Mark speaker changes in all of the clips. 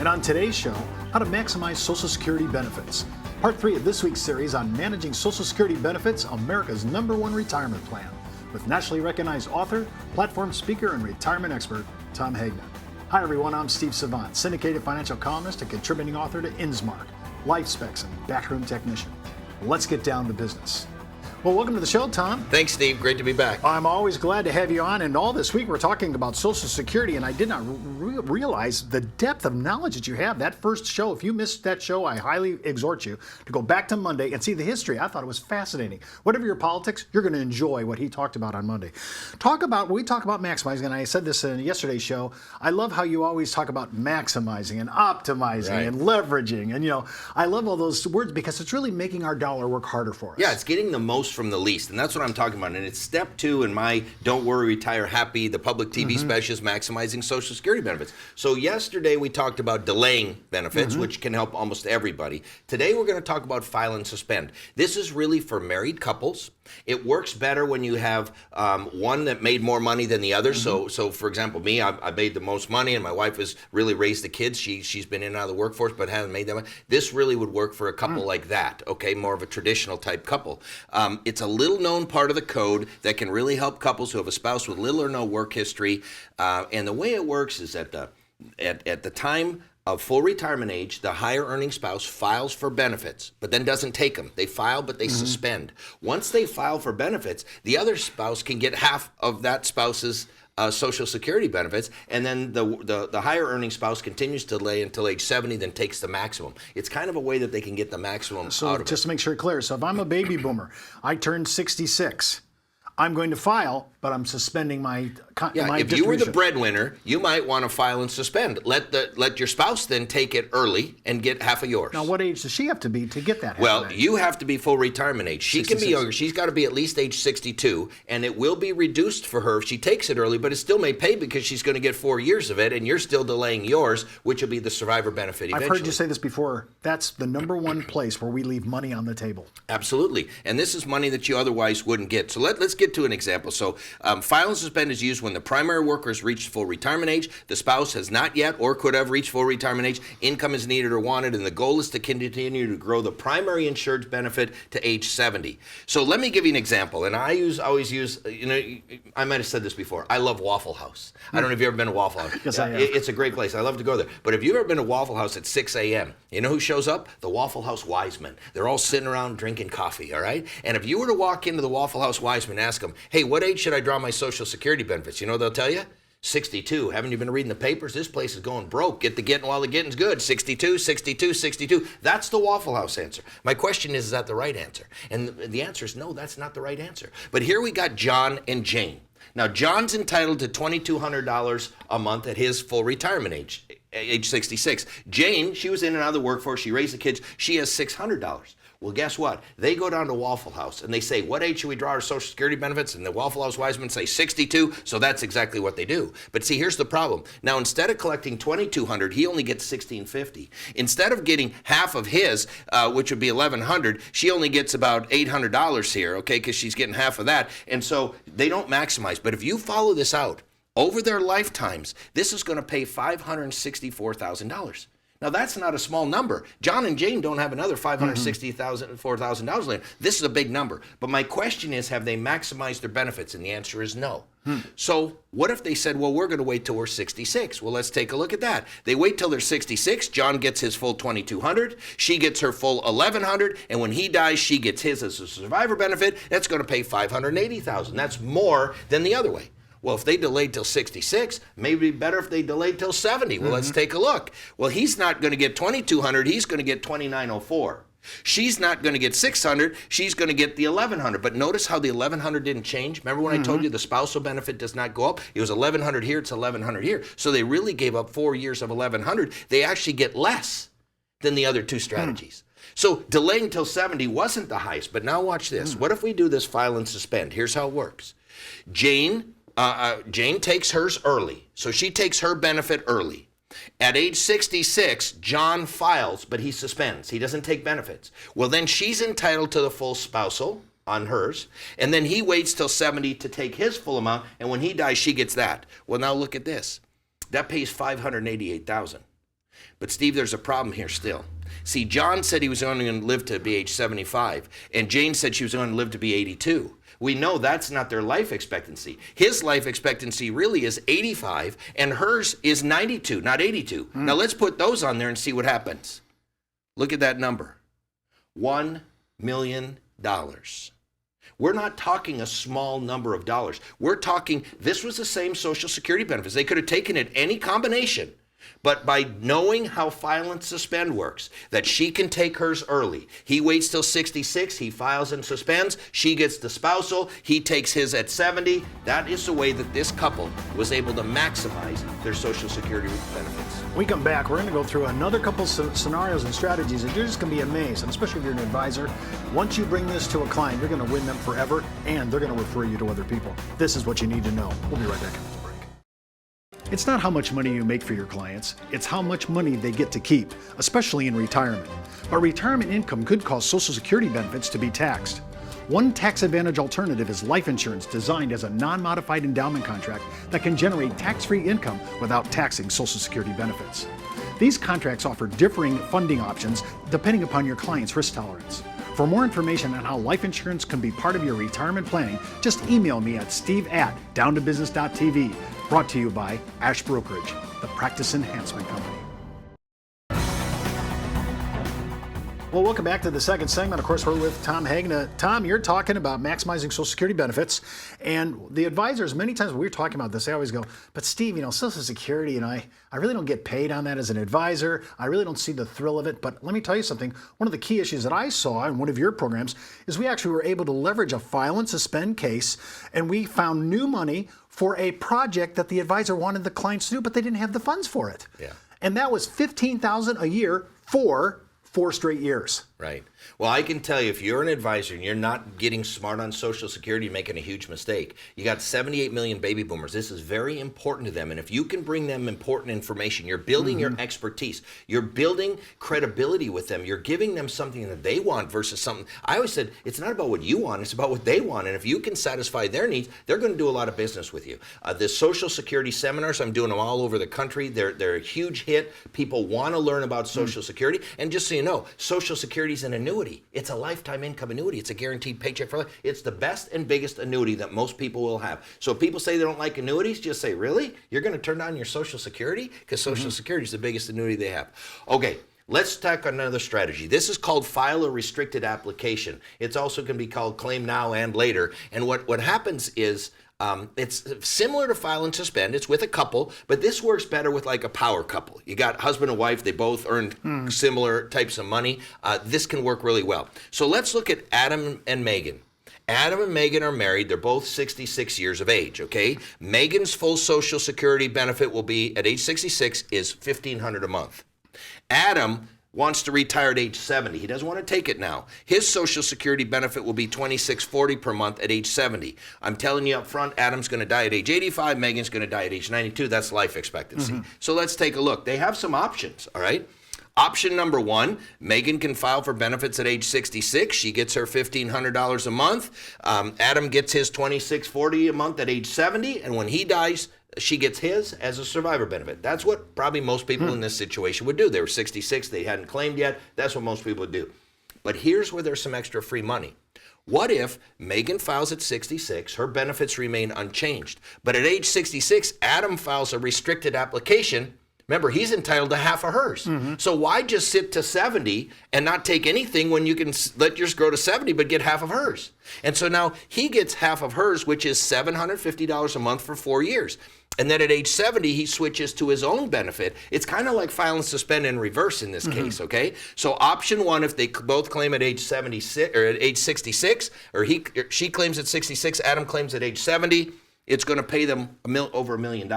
Speaker 1: And on today's show, how to maximize Social Security benefits. Part 3 of this week's series on managing Social Security benefits, America's #1 retirement plan, with nationally recognized author, platform speaker, and retirement expert, Tom Hagman. Hi everyone, I'm Steve Savant, syndicated financial columnist and contributing author to InsMark, Life Specs, and Backroom Technician. Let's get down to business. Well, welcome to the show, Tom.
Speaker 2: Thanks, Steve. Great to be back.
Speaker 1: I'm always glad to have you on. And all this week we're talking about Social Security, and I did not realize the depth of knowledge that you have. That first show, if you missed that show, I highly exhort you to go back to Monday and see the history. I thought it was fascinating. Whatever your politics, you're going to enjoy what he talked about on Monday. We talk about maximizing, and I said this in yesterday's show. I love how you always talk about maximizing and optimizing and leveraging. And, I love all those words because it's really making our dollar work harder for us.
Speaker 2: Yeah, it's getting the most from the least, and that's what I'm talking about. And it's step 2 in my Don't Worry, Retire Happy, the public TV specials, maximizing Social Security benefits. So yesterday we talked about delaying benefits, which can help almost everybody. Today we're going to talk about file and suspend. This is really for married couples. It works better when you have one that made more money than the other. So for example, me, I made the most money, and my wife has really raised the kids. She's been in and out of the workforce, but hasn't made that money. This really would work for a couple like that, okay, more of a traditional type couple. It's a little known part of the code that can really help couples who have a spouse with little or no work history. And the way it works is at the time of full retirement age, the higher earning spouse files for benefits, but then doesn't take them. They file, but they suspend. Once they file for benefits, the other spouse can get half of that spouse's Social Security benefits, and then the higher earning spouse continues to delay until age 70, then takes the maximum. It's kind of a way that they can get the maximum out of it.
Speaker 1: So just to make sure clear, so if I'm a baby boomer, I turned 66, I'm going to file, but I'm suspending my
Speaker 2: if you were the breadwinner, you might want to file and suspend. Let your spouse then take it early and get half of yours.
Speaker 1: Now, what age does she have to be to get that?
Speaker 2: Well, you have to be full retirement age. She 66. Can be younger. She's got to be at least age 62, and it will be reduced for her if she takes it early, but it still may pay because she's going to get 4 years of it, and you're still delaying yours, which will be the survivor benefit eventually.
Speaker 1: I've heard you say this before. That's the #1 place where we leave money on the table.
Speaker 2: Absolutely, and this is money that you otherwise wouldn't get. So let's get to an example. So file and suspend is used when the primary worker has reached full retirement age, the spouse has not yet or could have reached full retirement age, income is needed or wanted, and the goal is to continue to grow the primary insured benefit to age 70. So let me give you an example, and I always use, I might have said this before, I love Waffle House. I don't know if you've ever been to Waffle House.
Speaker 1: Yes, I have.
Speaker 2: It's a great place. I love to go there. But if you've ever been to Waffle House at 6 a.m., you know who shows up? The Waffle House wise men. They're all sitting around drinking coffee, all right? And if you were to walk into the Waffle House wise men and ask them, hey, what age should I draw my Social Security benefits? You know what they'll tell you? 62. Haven't you been reading the papers? This place is going broke. Get the getting while the getting's good. 62, 62, 62. That's the Waffle House answer. My question is that the right answer? And the answer is no, that's not the right answer. But here we got John and Jane. Now, John's entitled to $2,200 a month at his full retirement age 66. Jane, she was in and out of the workforce. She raised the kids. She has $600. Well, guess what? They go down to Waffle House and they say, what age should we draw our Social Security benefits? And the Waffle House wise men say 62, so that's exactly what they do. But see, here's the problem. Now, instead of collecting $2,200, he only gets $1,650. Instead of getting half of his, which would be $1,100, she only gets about $800 here, okay, because she's getting half of that. And so they don't maximize. But if you follow this out, over their lifetimes, this is going to pay $564,000. Now, that's not a small number. John and Jane don't have another $564,000 later. This is a big number. But my question is, have they maximized their benefits? And the answer is no. So what if they said, well, we're going to wait till we're 66? Well, let's take a look at that. They wait till they're 66. John gets his full $2,200. She gets her full $1,100. And when he dies, she gets his as a survivor benefit. That's going to pay $580,000. That's more than the other way. Well, if they delayed till 66, maybe it'd be better if they delayed till 70. Well, let's take a look. Well, he's not going to get $2,200. He's going to get $2,904. She's not going to get $600. She's going to get the $1,100. But notice how the $1,100 didn't change. Remember when I told you the spousal benefit does not go up? It was $1,100 here. It's $1,100 here. So they really gave up 4 years of $1,100. They actually get less than the other two strategies. So delaying till 70 wasn't the highest. But now watch this. What if we do this file and suspend? Here's how it works. Jane takes hers early. So she takes her benefit early. At age 66, John files, but he suspends. He doesn't take benefits. Well, then she's entitled to the full spousal on hers, and then he waits till 70 to take his full amount, and when he dies, she gets that. Well, now look at this. That pays $588,000. But Steve, there's a problem here still. See, John said he was only going to live to be age 75, and Jane said she was going to live to be 82. We know that's not their life expectancy. His life expectancy really is 85, and hers is 92, not 82. Now let's put those on there and see what happens. Look at that number, $1 million. We're not talking a small number of dollars. We're talking, this was the same Social Security benefits. They could have taken it any combination. But by knowing how file and suspend works, that she can take hers early. He waits till 66, he files and suspends, she gets the spousal, he takes his at 70. That is the way that this couple was able to maximize their Social Security benefits.
Speaker 1: When we come back, we're going to go through another couple scenarios and strategies, and you're just going to be amazed, and especially if you're an advisor. Once you bring this to a client, you're going to win them forever, and they're going to refer you to other people. This is what you need to know. We'll be right back after the break. It's not how much money you make for your clients, it's how much money they get to keep, especially in retirement. But retirement income could cause Social Security benefits to be taxed. One tax advantage alternative is life insurance designed as a non-modified endowment contract that can generate tax-free income without taxing Social Security benefits. These contracts offer differing funding options depending upon your client's risk tolerance. For more information on how life insurance can be part of your retirement planning, just email me at steve@downtobusiness.tv. Brought to you by Ash Brokerage, the practice enhancement company. Well, welcome back to the second segment. Of course, we're with Tom Hagen. Tom, you're talking about maximizing Social Security benefits. And the advisors, many times when we're talking about this, they always go, but Steve, Social Security, I really don't get paid on that as an advisor. I really don't see the thrill of it. But let me tell you something. One of the key issues that I saw in one of your programs is we actually were able to leverage a file and suspend case, and we found new money for a project that the advisor wanted the clients to do, but they didn't have the funds for it.
Speaker 2: Yeah.
Speaker 1: And that was $15,000 a year for 4 straight years.
Speaker 2: Right. Well, I can tell you, if you're an advisor and you're not getting smart on Social Security, you're making a huge mistake. You got 78 million baby boomers. This is very important to them. And if you can bring them important information, you're building your expertise. You're building credibility with them. You're giving them something that they want versus something. I always said, it's not about what you want, it's about what they want. And if you can satisfy their needs, they're going to do a lot of business with you. The Social Security seminars, I'm doing them all over the country. They're a huge hit. People want to learn about Social Security. And just so you know, Social Security is an annuity. It's a lifetime income annuity. It's a guaranteed paycheck for life. It's the best and biggest annuity that most people will have. So if people say they don't like annuities, just say, really? You're going to turn down your Social Security? Because Social Security is the biggest annuity they have. Okay. Let's talk another strategy. This is called file a restricted application. It's also going to be called claim now and later. And what happens is it's similar to file and suspend. It's with a couple, but this works better with like a power couple. You got husband and wife. They both earned similar types of money. This can work really well. So let's look at Adam and Megan. Adam and Megan are married. They're both 66 years of age, okay? Megan's full Social Security benefit will be, at age 66, is $1,500 a month. Adam wants to retire at age 70. He doesn't want to take it now. His Social Security benefit will be $2,640 per month at age 70. I'm telling you up front, Adam's going to die at age 85. Megan's going to die at age 92. That's life expectancy. So let's take a look. They have some options, all right? Option number 1, Megan can file for benefits at age 66. She gets her $1,500 a month. Adam gets his $2,640 a month at age 70. And when he dies, she gets his as a survivor benefit. That's what probably most people in this situation would do. They were 66, they hadn't claimed yet. That's what most people would do. But here's where there's some extra free money. What if Megan files at 66, her benefits remain unchanged, but at age 66, Adam files a restricted application. Remember, he's entitled to half of hers. So why just sit to 70 and not take anything when you can let yours grow to 70 but get half of hers? And so now he gets half of hers, which is $750 a month for 4 years. And then at age 70, he switches to his own benefit. It's kind of like file and suspend in reverse in this case, okay? So option 1, if they both claim at age 76 or at age 66, or she claims at 66, Adam claims at age 70, it's going to pay them over $1 million.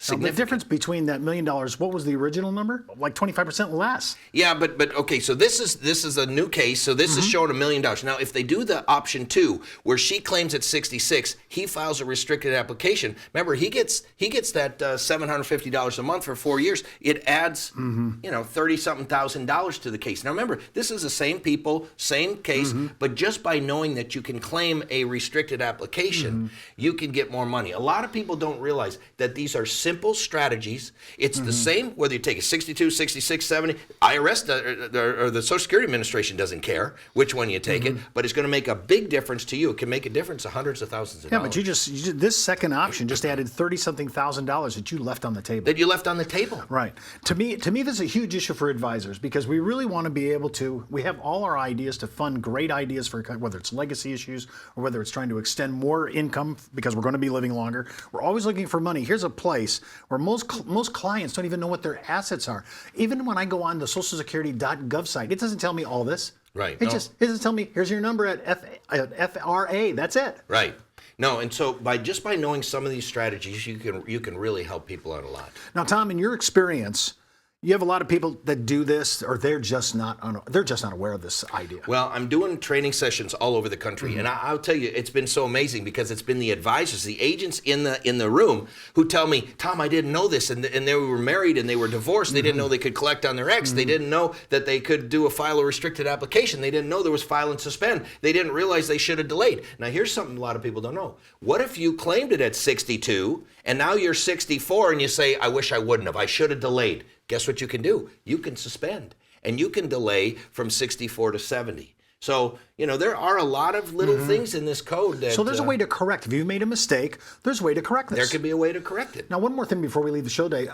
Speaker 1: So the difference between that $1 million, what was the original number? Like 25% less.
Speaker 2: Yeah, but okay, so this is a new case. So this is showing $1 million. Now, if they do the option 2, where she claims at 66, he files a restricted application. Remember, he gets that $750 a month for 4 years. It adds, $30-something thousand to the case. Now, remember, this is the same people, same case, but just by knowing that you can claim a restricted application, you can get more money. A lot of people don't realize that these are simple strategies. It's the same whether you take a 62, 66, 70. IRS or the Social Security Administration doesn't care which one you take it, but it's going to make a big difference to you. It can make a difference of hundreds of thousands of dollars.
Speaker 1: Yeah, but you just this second option just added $30-something thousand that you left on the table.
Speaker 2: That you left on the table.
Speaker 1: Right. To me, this is a huge issue for advisors because we really want to be able to. We have all our ideas to fund great ideas for whether it's legacy issues or whether it's trying to extend more income because we're going to be living longer. We're always looking for money. Here's a place where most clients don't even know what their assets are. Even when I go on the socialsecurity.gov site, it doesn't tell me all this.
Speaker 2: Right.
Speaker 1: It doesn't tell me, here's your number at FRA. That's it.
Speaker 2: Right. No, and so by knowing some of these strategies, you can really help people out a lot.
Speaker 1: Now, Tom, in your experience, you have a lot of people that do this, or they're just not aware of this idea.
Speaker 2: Well, I'm doing training sessions all over the country, and I'll tell you, it's been so amazing because it's been the advisors, the agents in the room who tell me, Tom, I didn't know this, and they were married and they were divorced. They didn't know they could collect on their ex. They didn't know that they could file a restricted application. They didn't know there was file and suspend. They didn't realize they should have delayed. Now, here's something a lot of people don't know. What if you claimed it at 62, and now you're 64, and you say, I wish I wouldn't have. I should have delayed. Guess what you can do? You can suspend, and you can delay from 64 to 70. So, there are a lot of little things in this code that...
Speaker 1: So there's a way to correct. If you made a mistake, there's a way to correct this.
Speaker 2: There could be a way to correct it.
Speaker 1: Now, one more thing before we leave the show day.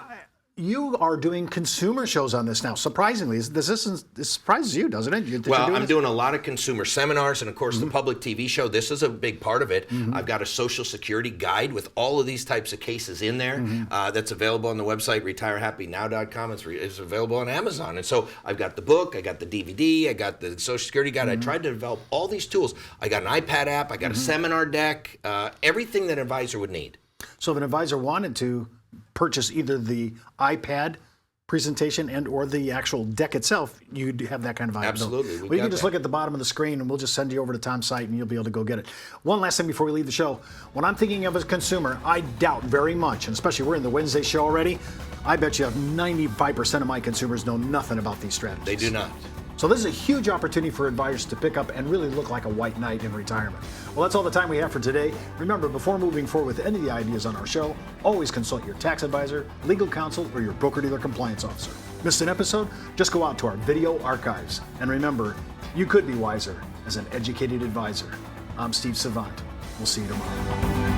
Speaker 1: You are doing consumer shows on this now. Surprisingly, this surprises you, doesn't it?
Speaker 2: I'm doing a lot of consumer seminars, and of course, the public TV show. This is a big part of it. I've got a Social Security guide with all of these types of cases in there. That's available on the website retirehappynow.com. It's available on Amazon. And so I've got the book, I got the DVD, I got the Social Security guide. I tried to develop all these tools. I got an iPad app, I got a seminar deck, everything that an advisor would need.
Speaker 1: So if an advisor wanted to purchase either the iPad presentation and or the actual deck itself, you'd have that kind of item.
Speaker 2: Absolutely.
Speaker 1: Well, you can just look at the bottom of the screen and we'll just send you over to Tom's site and you'll be able to go get it. One last thing before we leave the show. When I'm thinking of as a consumer, I doubt very much, and especially we're in the Wednesday show already, I bet you have 95% of my consumers know nothing about these strategies.
Speaker 2: They do not.
Speaker 1: So this is a huge opportunity for advisors to pick up and really look like a white knight in retirement. Well, that's all the time we have for today. Remember, before moving forward with any of the ideas on our show, always consult your tax advisor, legal counsel, or your broker-dealer compliance officer. Missed an episode? Just go out to our video archives. And remember, you could be wiser as an educated advisor. I'm Steve Savant. We'll see you tomorrow.